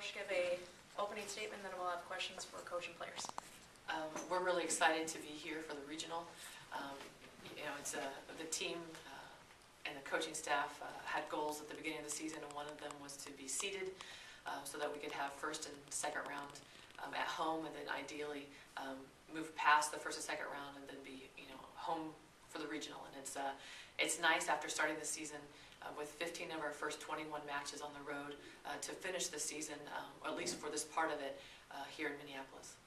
Coach give a opening statement, then we'll have questions for coach and players. We're really excited to be here for the regional. It's the team and the coaching staff had goals at the beginning of the season, and one of them was to be seeded so that we could have first and second round at home, and then ideally move past the first and second round and then be home for the regional. And it's nice after starting the season with 15 of our first 21 matches on the road to finish the season, at least for this part of it, here in Minneapolis.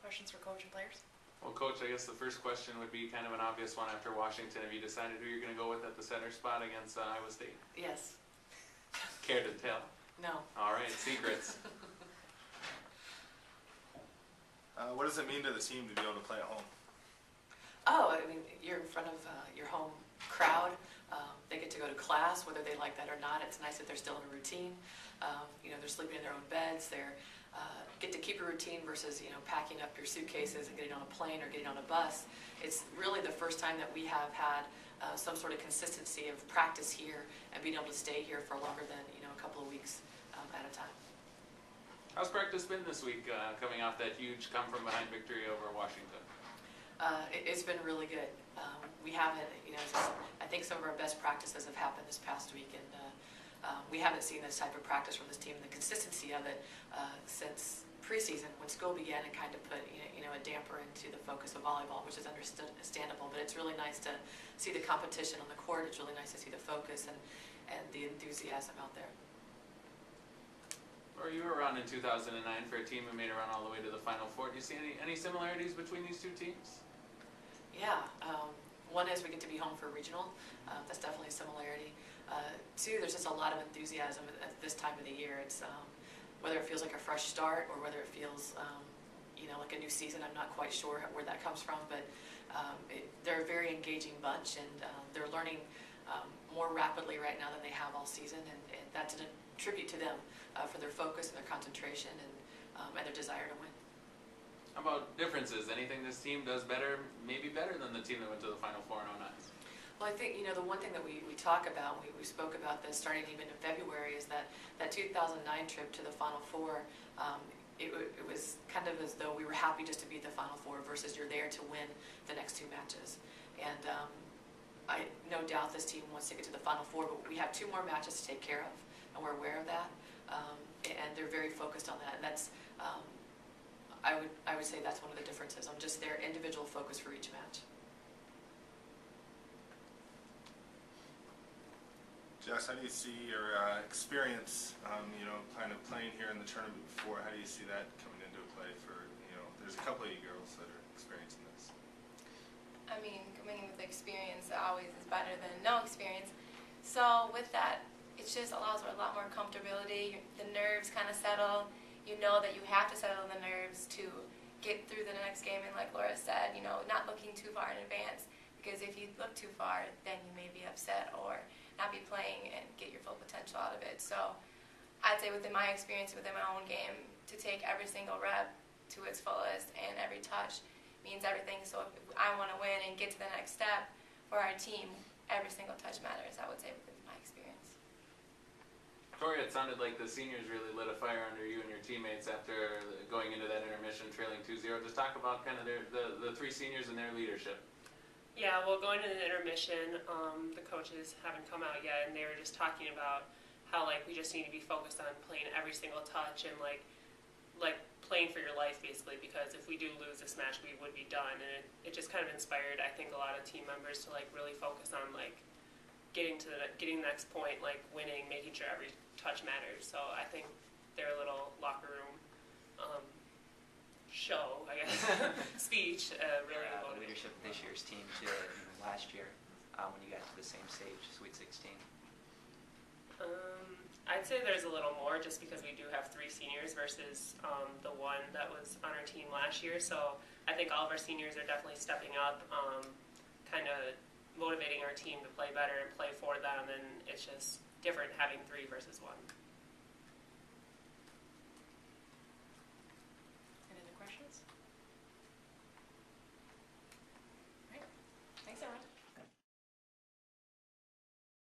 Questions for coach and players? Well, Coach, I guess the first question would be kind of an obvious one after Washington. Have you decided who you're going to go with at the center spot against Iowa State? Yes. Care to tell? No. All right, secrets. What does it mean to the team to be able to play at home? Oh, I mean, you're in front of your home crowd. They get to go to class, whether they like that or not. It's nice that they're still in a routine. They're sleeping in their own beds. They're get to keep a routine versus packing up your suitcases and getting on a plane or getting on a bus. It's really the first time that we have had some sort of consistency of practice here and being able to stay here for longer than a couple of weeks at a time. How's practice been this week, coming off that huge come-from-behind victory over Washington? It's been really good. We haven't, I think some of our best practices have happened this past week, and we haven't seen this type of practice from this team, the consistency of it since preseason when school began, and kind of put a damper into the focus of volleyball, which is understandable. But it's really nice to see the competition on the court. It's really nice to see the focus and the enthusiasm out there. Or you were around in 2009 for a team who made a run all the way to the Final Four. Do you see any similarities between these two teams? Yeah. One is we get to be home for regional. That's definitely a similarity. Two, there's just a lot of enthusiasm at this time of the year. It's whether it feels like a fresh start or whether it feels like a new season. I'm not quite sure where that comes from, but they're a very engaging bunch, and they're learning more rapidly right now than they have all season, and that's a tribute to them for their focus and their concentration and their desire to win. How about differences? Anything this team does better, maybe better than the team that went to the Final Four in 09? Well, I think, the one thing that we talk about, we spoke about this starting even in February, is that 2009 trip to the Final Four, it was kind of as though we were happy just to be at the Final Four versus you're there to win the next two matches. And I no doubt this team wants to get to the Final Four, but we have two more matches to take care of, and we're aware of that. And they're very focused on that, and that's I would say that's one of the differences on just their individual focus for each match. Jess, how do you see your experience, kind of playing here in the tournament before? How do you see that coming into play for, there's a couple of you girls that are experiencing this. I mean, coming in with experience always is better than no experience. So with that, it just allows for a lot more comfortability. The nerves kind of settle. You know that you have to settle the nerves to get through the next game. And like Laura said, not looking too far in advance. Because if you look too far, then you may be upset or not be playing and get your full potential out of it. So I'd say within my experience, within my own game, to take every single rep to its fullest and every touch means everything. So if I want to win and get to the next step for our team, every single touch matters, I would say, within my experience. Tori, it sounded like the seniors really lit a fire under you and your teammates after going into that intermission trailing 2-0. Just talk about kind of the three seniors and their leadership. Yeah, well, going into the intermission, the coaches haven't come out yet, and they were just talking about how we just need to be focused on playing every single touch and like playing for your life basically, because if we do lose this match, we would be done. And it just kind of inspired, I think, a lot of team members to really focus on getting the next point, winning, making sure every touch matters. So I think their little locker room show, I guess, speech really the leadership of this year's team to last year when you got to the same stage, Sweet 16. I'd say there's a little more just because we do have three seniors versus the one that was on our team last year. So I think all of our seniors are definitely stepping up, kind of motivating our team to play better and play for them, and it's just different having three versus one.